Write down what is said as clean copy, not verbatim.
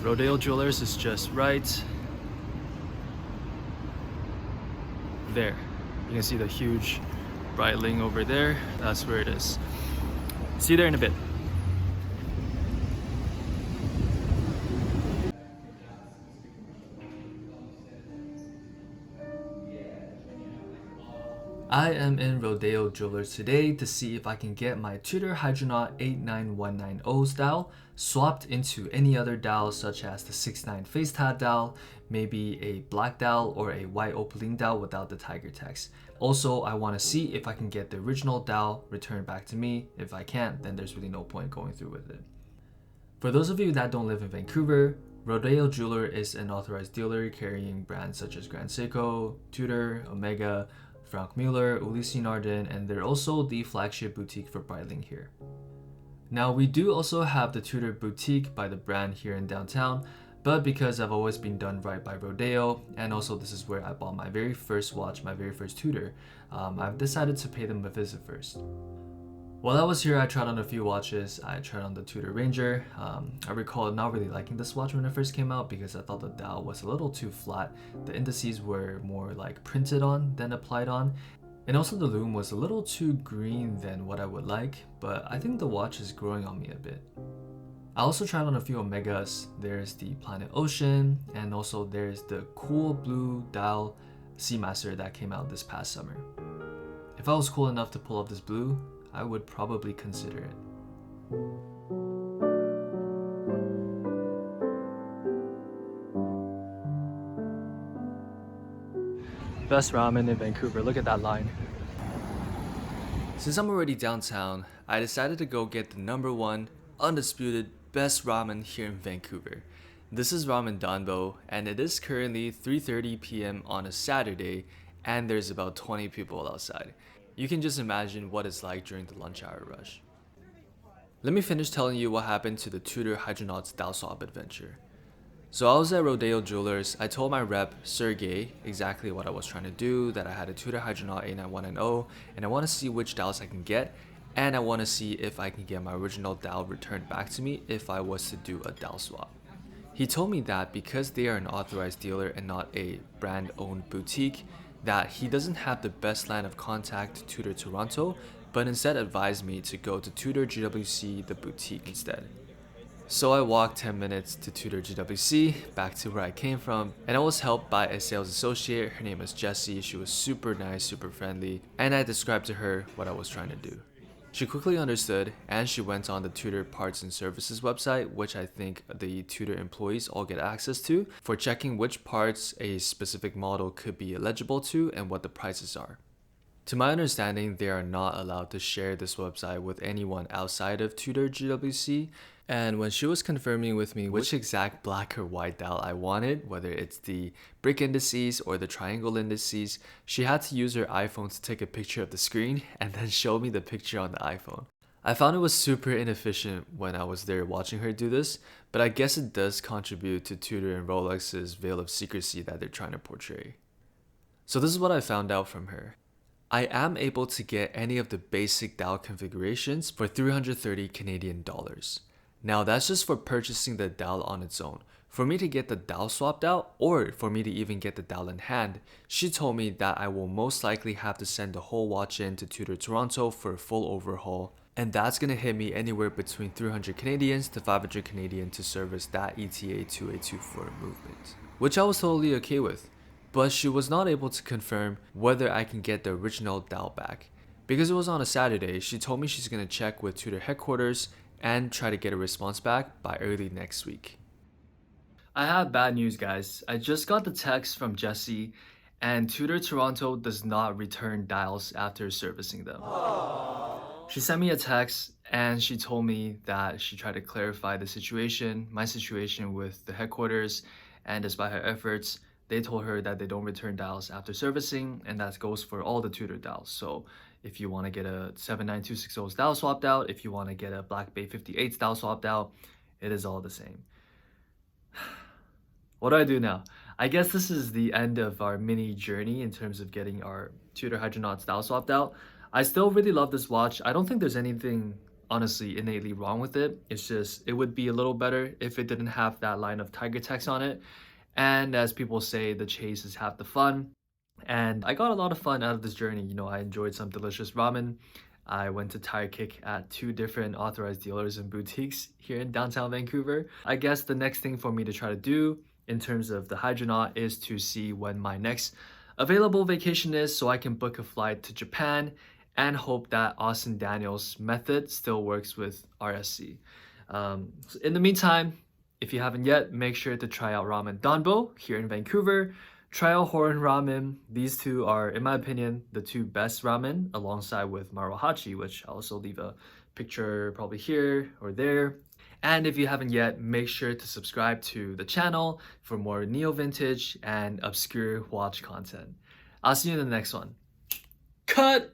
Rodeo Jewelers is just right there. You can see the huge bright ring over there. That's where it is. See you there in a bit. I am in Rodeo Jewelers today to see if I can get my Tudor Hydronaut 89190 style swapped into any other dial such as the 6.9 face tab dial, maybe a black dial or a white opaline dial without the tiger text. Also, I want to see if I can get the original dial returned back to me. If I can't, then there's really no point going through with it. For those of you that don't live in Vancouver, Rodeo Jeweler is an authorized dealer carrying brands such as Grand Seiko, Tudor, Omega, Frank Mueller, Ulysse Nardin, and they're also the flagship boutique for Breitling here. Now we do also have the Tudor boutique by the brand here in downtown, but because I've always been done right by Rodeo, and also this is where I bought my very first watch, my very first Tudor, I've decided to pay them a visit first. While I was here, I tried on a few watches. I tried on the Tudor Ranger. I recall not really liking this watch when it first came out because I thought the dial was a little too flat. The indices were more like printed on than applied on. And also the lume was a little too green than what I would like, but I think the watch is growing on me a bit. I also tried on a few Omegas. There's the Planet Ocean, and also there's the cool blue dial Seamaster that came out this past summer. If I was cool enough to pull up this blue, I would probably consider it. Best ramen in Vancouver, look at that line. Since I'm already downtown, I decided to go get the #1 undisputed best ramen here in Vancouver. This is Ramen Donbo, and it is currently 3:30 p.m. on a Saturday, and there's about 20 people outside. You can just imagine what it's like during the lunch hour rush. Let me finish telling you what happened to the Tudor Hydronaut's dial swap adventure. So I was at Rodeo Jewelers. I told my rep, Sergey, exactly what I was trying to do, that I had a Tudor Hydronaut 89190, and I want to see which dials I can get, and I want to see if I can get my original dial returned back to me if I was to do a dial swap. He told me that because they are an authorized dealer and not a brand-owned boutique, that he doesn't have the best line of contact to Tudor Toronto, but instead advised me to go to Tudor GWC, the boutique instead. So I walked 10 minutes to Tudor GWC, back to where I came from, and I was helped by a sales associate. Her name is Jessie. She was super nice, super friendly, and I described to her what I was trying to do. She quickly understood, and she went on the Tudor Parts and Services website, which I think the Tudor employees all get access to, for checking which parts a specific model could be eligible to and what the prices are. To my understanding, they are not allowed to share this website with anyone outside of Tudor GWC, and when she was confirming with me which exact black or white dial I wanted, whether it's the brick indices or the triangle indices, she had to use her iPhone to take a picture of the screen and then show me the picture on the iPhone. I found it was super inefficient when I was there watching her do this, but I guess it does contribute to Tudor and Rolex's veil of secrecy that they're trying to portray. So this is what I found out from her. I am able to get any of the basic dial configurations for 330 Canadian dollars. Now that's just for purchasing the dial on its own. For me to get the dial swapped out, or for me to even get the dial in hand, she told me that I will most likely have to send the whole watch in to Tudor Toronto for a full overhaul, and that's gonna hit me anywhere between 300 Canadians to 500 Canadian to service that ETA 284 movement, which I was totally okay with. But she was not able to confirm whether I can get the original dial back. Because it was on a Saturday, she told me she's gonna check with Tudor headquarters and try to get a response back by early next week. I have bad news, guys. I just got the text from Jessie, and Tudor Toronto does not return dials after servicing them. She sent me a text and she told me that she tried to clarify the situation, my situation with the headquarters, and despite her efforts, they told her that they don't return dials after servicing, and that goes for all the Tudor dials. So if you want to get a 79260 dial swapped out, if you want to get a Black Bay 58 dial swapped out, it is all the same. What do I do now? I guess this is the end of our mini journey in terms of getting our Tudor Hydronaut dial swapped out. I still really love this watch. I don't think there's anything honestly innately wrong with it. It's just, it would be a little better if it didn't have that line of tiger text on it. And as people say, the chase is half the fun. And I got a lot of fun out of this journey. You know, I enjoyed some delicious ramen. I went to tire kick at 2 different authorized dealers and boutiques here in downtown Vancouver. I guess the next thing for me to try to do in terms of the Hydronaut is to see when my next available vacation is so I can book a flight to Japan and hope that Austin Daniels' method still works with RSC. So in the meantime, if you haven't yet, make sure to try out Ramen Donbo here in Vancouver. Try out Horan Ramen. These two are, in my opinion, the 2 best ramen, alongside with Maruhachi, which I'll also leave a picture probably here or there. And if you haven't yet, make sure to subscribe to the channel for more neo-vintage and obscure watch content. I'll see you in the next one. Cut!